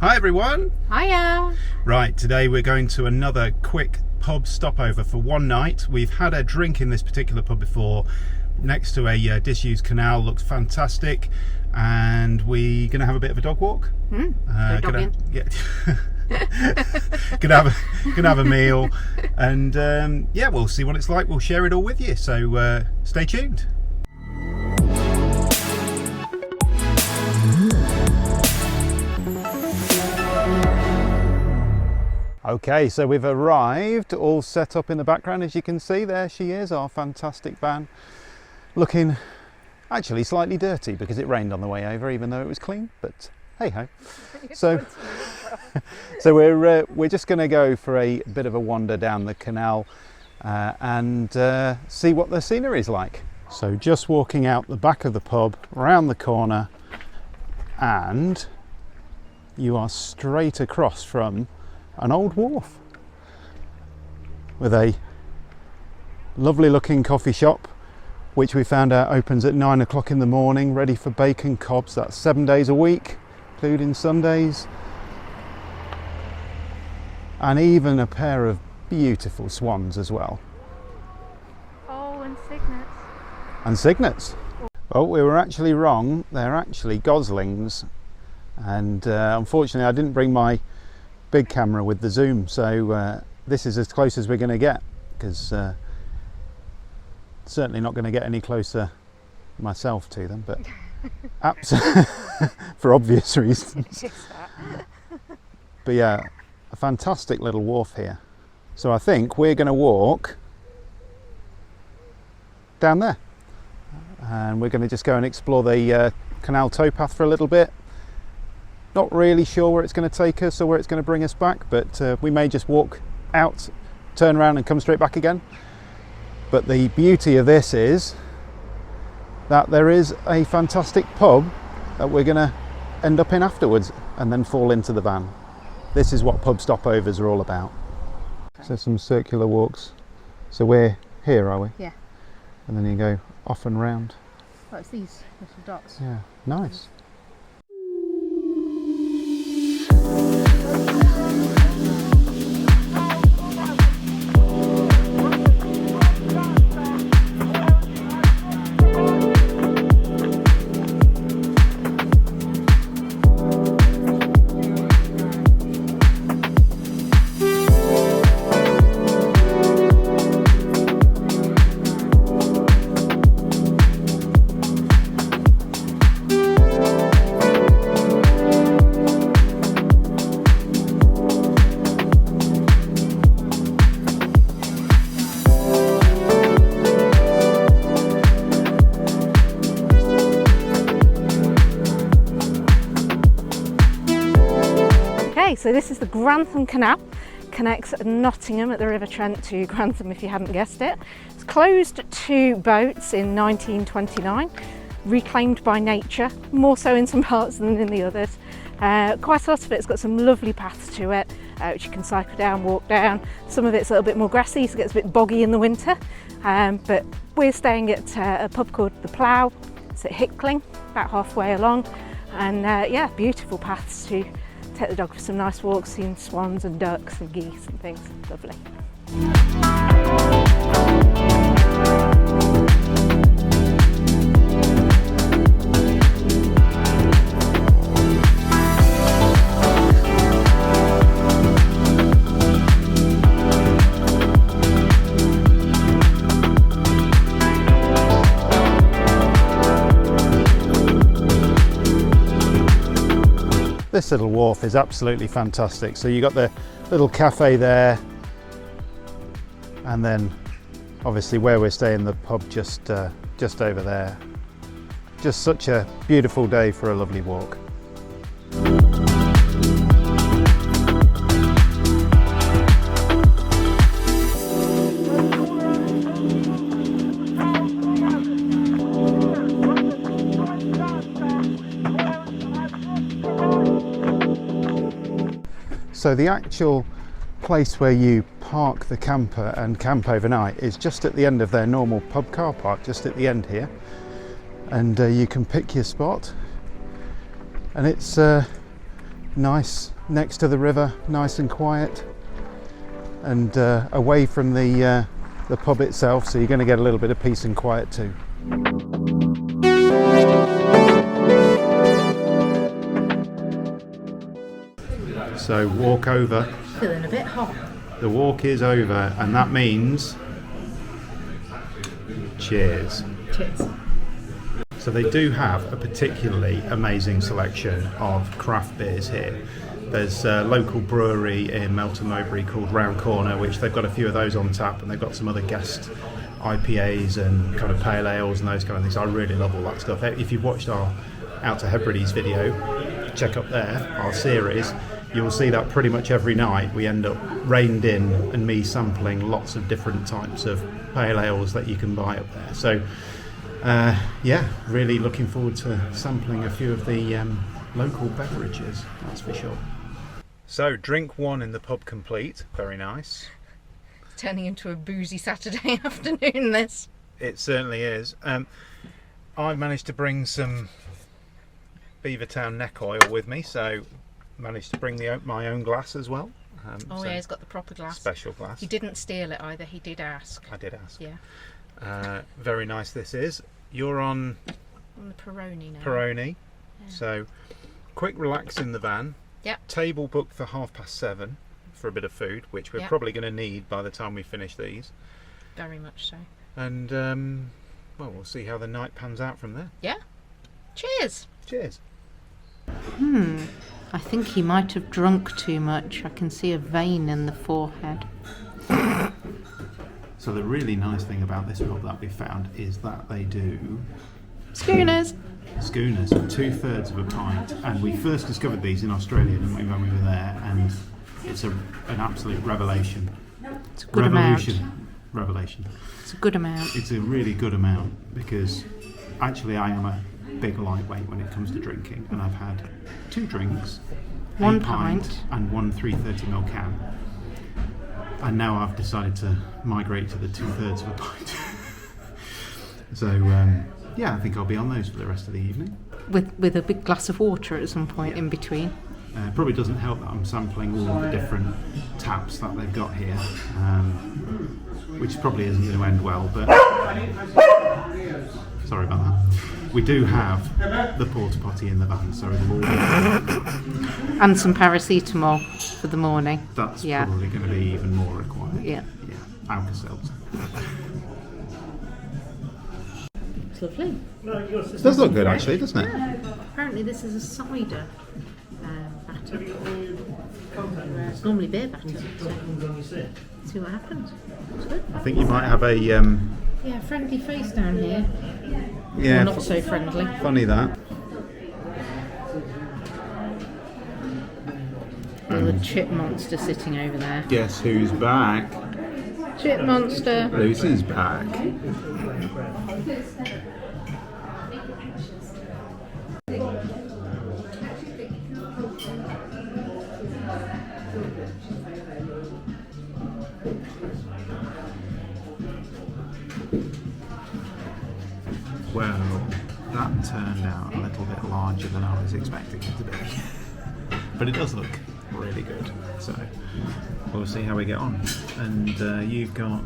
Hi everyone! Hiya! Right, today we're going to another quick pub stopover for one night. We've had a drink in this particular pub before, next to a disused canal, looks fantastic, and we're going to have a bit of a dog walk. Gonna have a meal, and yeah, we'll see what it's like. We'll share it all with you, so stay tuned. Okay, so we've arrived, all set up in the background. As you can see, there she is, our fantastic van, looking actually slightly dirty because it rained on the way over, even though it was clean, but hey ho. So we're just going to go for a bit of a wander down the canal and see what the scenery is like. So just walking out the back of the pub, round the corner, and you are straight across from an old wharf with a lovely looking coffee shop, which we found out opens at 9 o'clock in the morning, ready for bacon cobs. That's 7 days a week, including Sundays, and even a pair of beautiful swans as well. Oh, and cygnets. And cygnets. Well, we were actually wrong. They're actually goslings, and unfortunately I didn't bring my big camera with the zoom, so this is as close as we're going to get, because certainly not going to get any closer myself to them, but for obvious reasons. But yeah, a fantastic little wharf here. So I think we're going to walk down there, and we're going to just go and explore the canal towpath for a little bit. Not really sure where it's going to take us or where it's going to bring us back, but we may just walk out, turn around and come straight back again. But the beauty of this is that there is a fantastic pub that we're going to end up in afterwards and then fall into the van. This is what pub stopovers are all about. So some circular walks. So we're here, are we? Yeah. And then you go off and round. Well, it's these little dots. Yeah, nice. So this is the Grantham Canal, connects Nottingham at the River Trent to Grantham, if you hadn't guessed it. It's closed to boats in 1929, reclaimed by nature, more so in some parts than in the others. Quite a lot of it's got some lovely paths to it, which you can cycle down, walk down. Some of it's a little bit more grassy, so it gets a bit boggy in the winter. But we're staying at a pub called The Plough. It's at Hickling, about halfway along, and yeah, beautiful paths to take the dog for some nice walks, seeing swans and ducks and geese and things. Lovely. This little wharf is absolutely fantastic. So you got the little cafe there, and then obviously where we're staying, the pub just over there. Just such a beautiful day for a lovely walk. So the actual place where you park the camper and camp overnight is just at the end of their normal pub car park, just at the end here, and you can pick your spot, and it's nice next to the river, nice and quiet, and away from the pub itself, so you're going to get a little bit of peace and quiet too. So walk over. Feeling a bit hot. The walk is over, and that means cheers. Cheers. So they do have a particularly amazing selection of craft beers here. There's a local brewery in Melton Mowbray called Round Corner, which they've got a few of those on tap, and they've got some other guest IPAs and kind of pale ales and those kind of things. I really love all that stuff. If you've watched our Out to Hebrides video, check up there, our series, you will see that pretty much every night we end up reined in and me sampling lots of different types of pale ales that you can buy up there. So yeah, really looking forward to sampling a few of the local beverages, that's for sure. So drink one in the pub complete, very nice. It's turning into a boozy Saturday afternoon, this. It certainly is. I've managed to bring some Beavertown neck oil with me, so managed to bring my own glass as well. Oh yeah, he's got the proper glass. Special glass. He didn't steal it either, he did ask. I did ask. Yeah. Very nice this is. You're on the Peroni now. Peroni. Yeah. So quick relax in the van. Yep. Table booked for 7:30 for a bit of food, which we're probably going to need by the time we finish these. Very much so. And well, we'll see how the night pans out from there. Yeah. Cheers. Cheers. I think he might have drunk too much. I can see a vein in the forehead. So the really nice thing about this pub that we found is that they do Schooners. Schooners, 2/3 of a pint, and we first discovered these in Australia, didn't we, when we were there, and it's an absolute revelation. It's a good amount. Revelation. It's a good amount. It's a really good amount, because actually I am a big lightweight when it comes to drinking, and I've had 2 drinks, one a pint and one 330ml can, and now I've decided to migrate to the 2/3 of a pint. So yeah, I think I'll be on those for the rest of the evening. With a big glass of water at some point in between. Probably doesn't help that I'm sampling all of the different taps that they've got here, which probably isn't going to end well, but sorry about that. We do have the porta potty in the van, so in the morning. And some paracetamol for the morning. That's probably going to be even more required. Yeah. Yeah, Alka-Seltzer. It's lovely. It does look good actually, doesn't it? Yeah. Apparently this is a cider batter. It's normally beer batter. So see what happens. It's good. I think you might have a friendly face down here. yeah, Well, not so friendly. funny that. There's a chip monster sitting over there. Guess who's back? Chip monster. Lucy's back. Well, that turned out a little bit larger than I was expecting it to be. But it does look really good, so we'll see how we get on. And you've got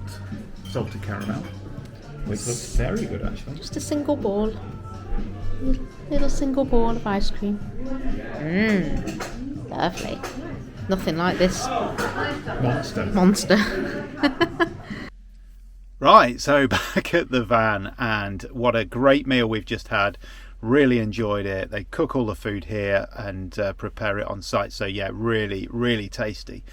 salted caramel, which looks very good actually. Just a single ball. Little single ball of ice cream. Lovely. Nothing like this monster. Right, so back at the van, and what a great meal we've just had. Really enjoyed it. They cook all the food here and prepare it on site, so yeah, really, really tasty.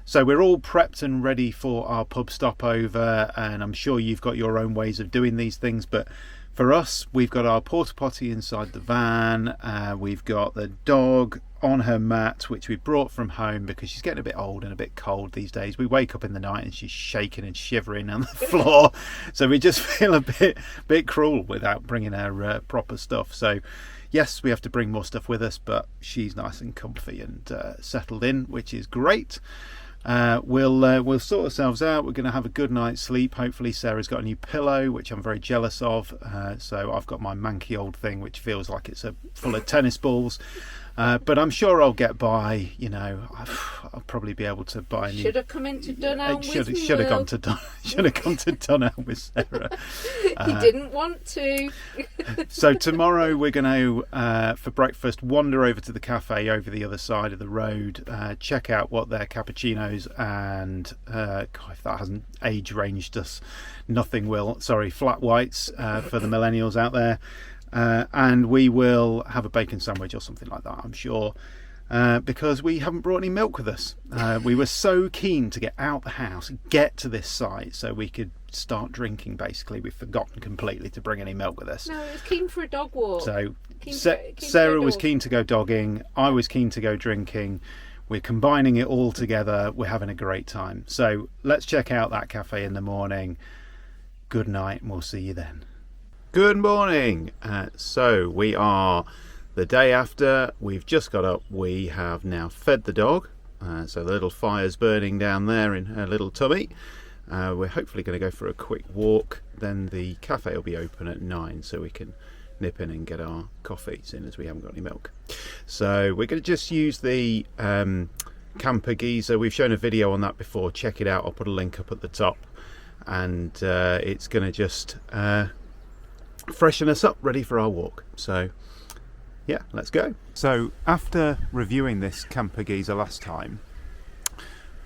So we're all prepped and ready for our pub stopover, and I'm sure you've got your own ways of doing these things, but for us, we've got our porta potty inside the van. We've got the dog on her mat, which we brought from home because she's getting a bit old and a bit cold these days. We wake up in the night and she's shaking and shivering on the floor, so we just feel a bit cruel without bringing her proper stuff. So yes, we have to bring more stuff with us, but she's nice and comfy and settled in, which is great. We'll sort ourselves out. We're going to have a good night's sleep. Hopefully Sarah's got a new pillow, which I'm very jealous of. So I've got my manky old thing, which feels like it's full of tennis balls. But I'm sure I'll get by. You know, I'll probably be able to buy a new. Should have come into Dunelm with me. Should have gone to Dunelm with Sarah. He didn't want to. So tomorrow we're going to, for breakfast, wander over to the cafe over the other side of the road, check out what their cappuccinos and, God, if that hasn't age ranged us, nothing will. Sorry, flat whites for the millennials out there. And we will have a bacon sandwich or something like that, I'm sure. Because we haven't brought any milk with us. We were so keen to get out the house, get to this site so we could start drinking. Basically, we've forgotten completely to bring any milk with us. No, it was keen for a dog walk. So Sarah was keen to go dogging, I was keen to go drinking. We're combining it all together. We're having a great time. So let's check out that cafe in the morning. Good night, and we'll see you then. Good morning. So we are the day after. We've just got up. We have now fed the dog. So the little fire's burning down there in her little tummy. We're hopefully going to go for a quick walk. Then the cafe will be open at 9, so we can nip in and get our coffee, seeing as we haven't got any milk. So we're going to just use the camper geyser. We've shown a video on that before. Check it out. I'll put a link up at the top. And it's going to just freshen us up, ready for our walk. So yeah, let's go. So after reviewing this camper geyser last time,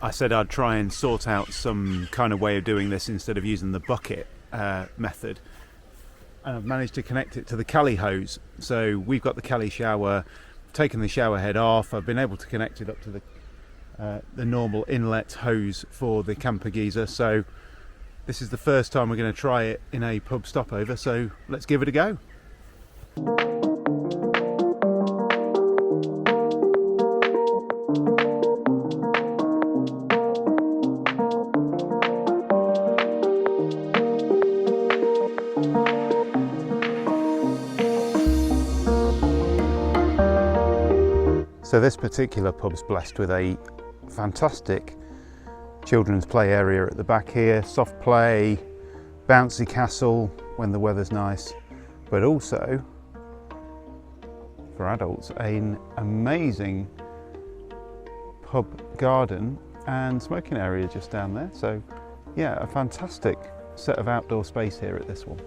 I said I'd try and sort out some kind of way of doing this instead of using the bucket method. And I've managed to connect it to the collie hose. So we've got the collie shower, taken the shower head off. I've been able to connect it up to the normal inlet hose for the camper geyser. So this is the first time we're going to try it in a pub stopover. So let's give it a go. So this particular pub's blessed with a fantastic children's play area at the back here, soft play, bouncy castle when the weather's nice, but also for adults an amazing pub garden and smoking area just down there. So yeah, a fantastic set of outdoor space here at this one.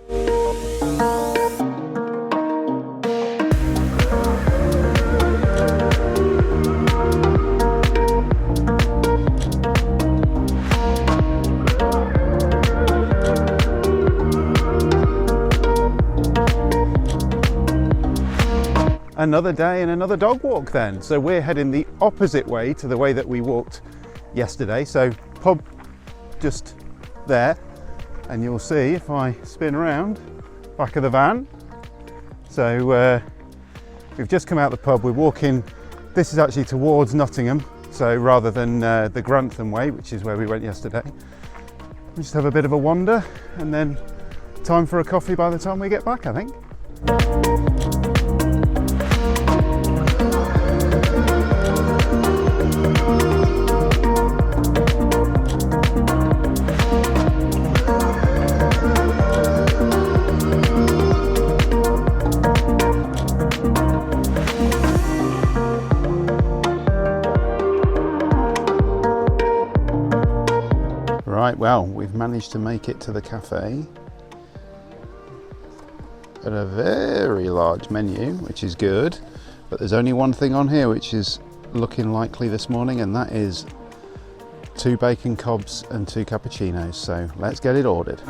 Another day and another dog walk then. So we're heading the opposite way to the way that we walked yesterday. So pub just there, and you'll see if I spin around back of the van. So we've just come out the pub, we're walking, this is actually towards Nottingham, so rather than the Grantham way, which is where we went yesterday. We just have a bit of a wander and then time for a coffee by the time we get back, I think. Right, well, we've managed to make it to the cafe at a very large menu, which is good, but there's only one thing on here which is looking likely this morning, and that is 2 bacon cobs and 2 cappuccinos. So let's get it ordered.